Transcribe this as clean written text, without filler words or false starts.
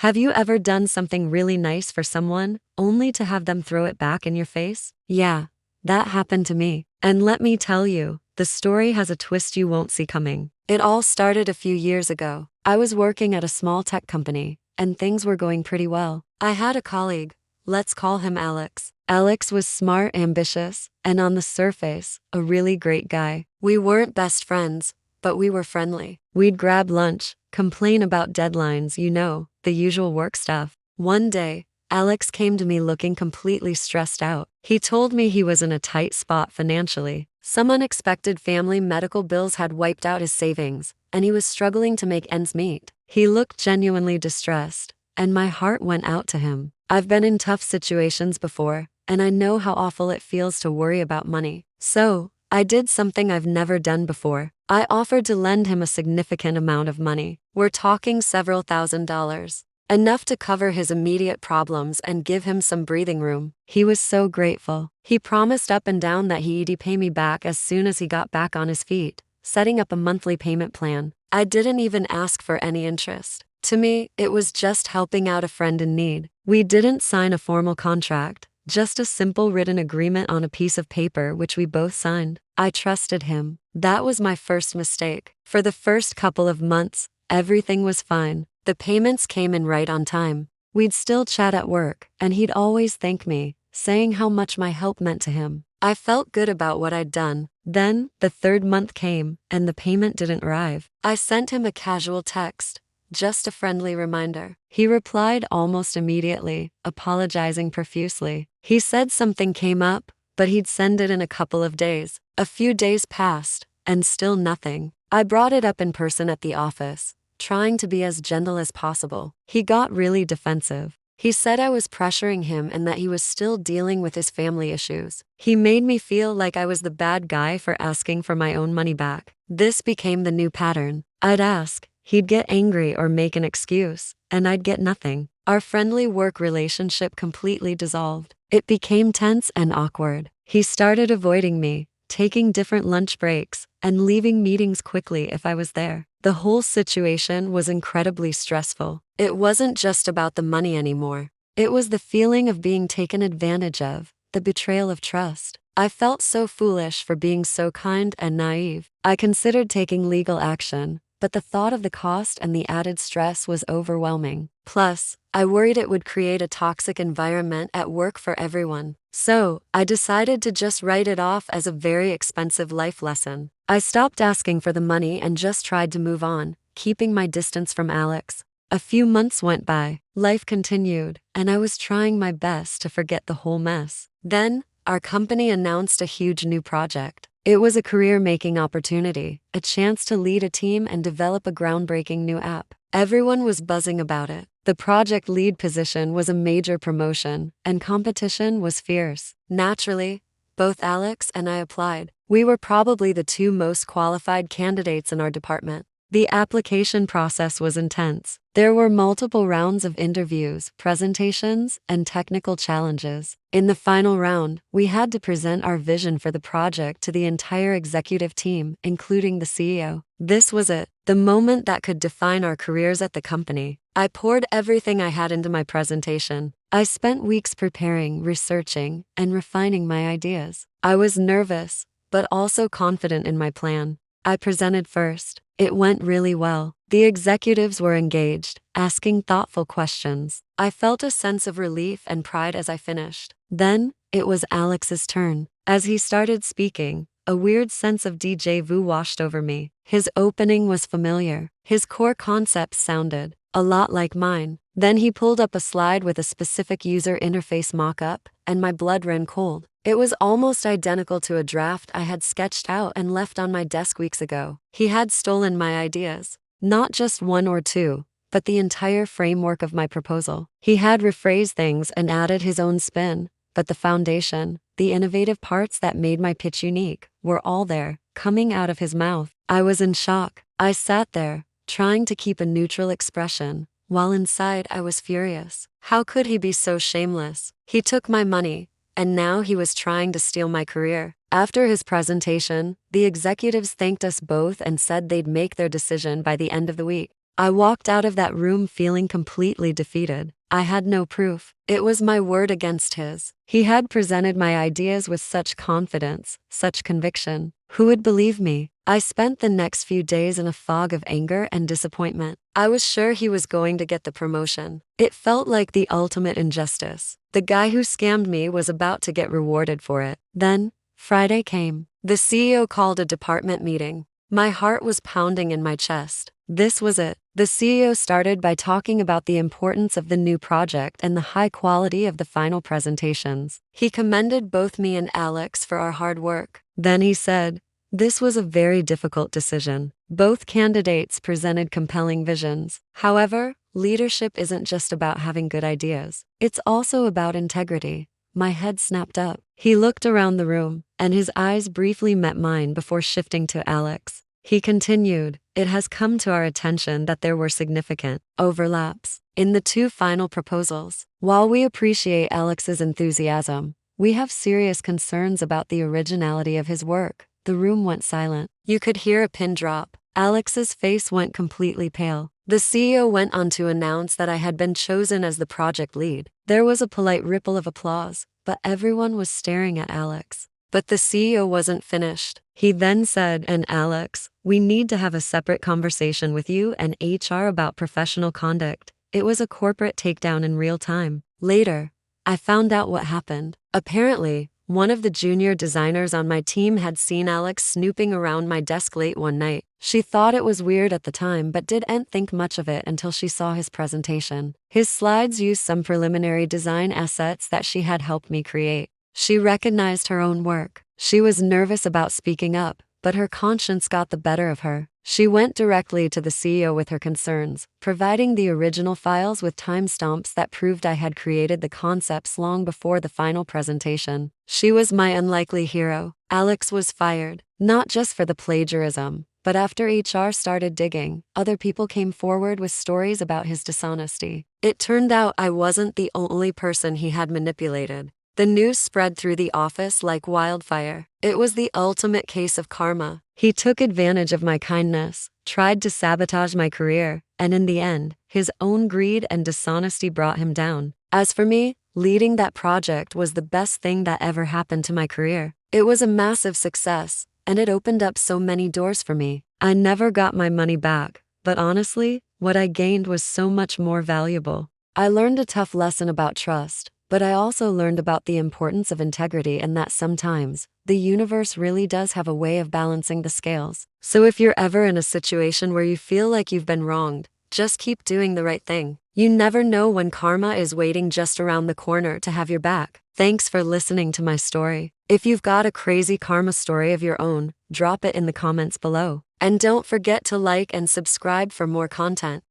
Have you ever done something really nice for someone, only to have them throw it back in your face? Yeah, that happened to me. And let me tell you, the story has a twist you won't see coming. It all started a few years ago. I was working at a small tech company, and things were going pretty well. I had a colleague, let's call him Alex. Alex was smart, ambitious, and on the surface, a really great guy. We weren't best friends, but we were friendly. We'd grab lunch, complain about deadlines, the usual work stuff. One day, Alex came to me looking completely stressed out. He told me he was in a tight spot financially. Some unexpected family medical bills had wiped out his savings, and he was struggling to make ends meet. He looked genuinely distressed, and my heart went out to him. I've been in tough situations before, and I know how awful it feels to worry about money. So, I did something I've never done before. I offered to lend him a significant amount of money. We're talking several $1,000s. Enough to cover his immediate problems and give him some breathing room. He was so grateful. He promised up and down that he'd pay me back as soon as he got back on his feet, setting up a monthly payment plan. I didn't even ask for any interest. To me, it was just helping out a friend in need. We didn't sign a formal contract, just a simple written agreement on a piece of paper which we both signed. I trusted him. That was my first mistake. For the first couple of months, everything was fine. The payments came in right on time. We'd still chat at work, and he'd always thank me, saying how much my help meant to him. I felt good about what I'd done. Then, the third month came, and the payment didn't arrive. I sent him a casual text, just a friendly reminder. He replied almost immediately, apologizing profusely. He said something came up, but he'd send it in a couple of days. A few days passed, and still nothing. I brought it up in person at the office, trying to be as gentle as possible. He got really defensive. He said I was pressuring him and that he was still dealing with his family issues. He made me feel like I was the bad guy for asking for my own money back. This became the new pattern. I'd ask, he'd get angry or make an excuse, and I'd get nothing. Our friendly work relationship completely dissolved. It became tense and awkward. He started avoiding me, taking different lunch breaks, and leaving meetings quickly if I was there. The whole situation was incredibly stressful. It wasn't just about the money anymore. It was the feeling of being taken advantage of, the betrayal of trust. I felt so foolish for being so kind and naive. I considered taking legal action, but the thought of the cost and the added stress was overwhelming. Plus, I worried it would create a toxic environment at work for everyone. So, I decided to just write it off as a very expensive life lesson. I stopped asking for the money and just tried to move on, keeping my distance from Alex. A few months went by, life continued, and I was trying my best to forget the whole mess. Then, our company announced a huge new project. It was a career-making opportunity, a chance to lead a team and develop a groundbreaking new app. Everyone was buzzing about it. The project lead position was a major promotion, and competition was fierce. Naturally, both Alex and I applied. We were probably the two most qualified candidates in our department. The application process was intense. There were multiple rounds of interviews, presentations, and technical challenges. In the final round, we had to present our vision for the project to the entire executive team, including the CEO. This was it, the moment that could define our careers at the company. I poured everything I had into my presentation. I spent weeks preparing, researching, and refining my ideas. I was nervous, but also confident in my plan. I presented first. It went really well. The executives were engaged, asking thoughtful questions. I felt a sense of relief and pride as I finished. Then, it was Alex's turn. As he started speaking, a weird sense of déjà vu washed over me. His opening was familiar. His core concepts sounded a lot like mine. Then he pulled up a slide with a specific user interface mock-up, and my blood ran cold. It was almost identical to a draft I had sketched out and left on my desk weeks ago. He had stolen my ideas. Not just one or two, but the entire framework of my proposal. He had rephrased things and added his own spin, but the foundation, the innovative parts that made my pitch unique, were all there, coming out of his mouth. I was in shock. I sat there, trying to keep a neutral expression, while inside I was furious. How could he be so shameless? He took my money, and now he was trying to steal my career. After his presentation, the executives thanked us both and said they'd make their decision by the end of the week. I walked out of that room feeling completely defeated. I had no proof. It was my word against his. He had presented my ideas with such confidence, such conviction. Who would believe me? I spent the next few days in a fog of anger and disappointment. I was sure he was going to get the promotion. It felt like the ultimate injustice. The guy who scammed me was about to get rewarded for it. Then, Friday came. The CEO called a department meeting. My heart was pounding in my chest. This was it. The CEO started by talking about the importance of the new project and the high quality of the final presentations. He commended both me and Alex for our hard work. Then he said, this was a very difficult decision. Both candidates presented compelling visions. However, leadership isn't just about having good ideas. It's also about integrity. My head snapped up. He looked around the room, and his eyes briefly met mine before shifting to Alex. He continued, it has come to our attention that there were significant overlaps in the two final proposals. While we appreciate Alex's enthusiasm, we have serious concerns about the originality of his work. The room went silent. You could hear a pin drop. Alex's face went completely pale. The CEO went on to announce that I had been chosen as the project lead. There was a polite ripple of applause, but everyone was staring at Alex. But the CEO wasn't finished. He then said, and Alex, we need to have a separate conversation with you and HR about professional conduct. It was a corporate takedown in real time. Later, I found out what happened. Apparently, one of the junior designers on my team had seen Alex snooping around my desk late one night. She thought it was weird at the time but didn't think much of it until she saw his presentation. His slides used some preliminary design assets that she had helped me create. She recognized her own work. She was nervous about speaking up, but her conscience got the better of her. She went directly to the CEO with her concerns, providing the original files with timestamps that proved I had created the concepts long before the final presentation. She was my unlikely hero. Alex was fired, not just for the plagiarism, but after HR started digging, other people came forward with stories about his dishonesty. It turned out I wasn't the only person he had manipulated. The news spread through the office like wildfire. It was the ultimate case of karma. He took advantage of my kindness, tried to sabotage my career, and in the end, his own greed and dishonesty brought him down. As for me, leading that project was the best thing that ever happened to my career. It was a massive success, and it opened up so many doors for me. I never got my money back, but honestly, what I gained was so much more valuable. I learned a tough lesson about trust. But I also learned about the importance of integrity and that sometimes, the universe really does have a way of balancing the scales. So if you're ever in a situation where you feel like you've been wronged, just keep doing the right thing. You never know when karma is waiting just around the corner to have your back. Thanks for listening to my story. If you've got a crazy karma story of your own, drop it in the comments below. And don't forget to like and subscribe for more content.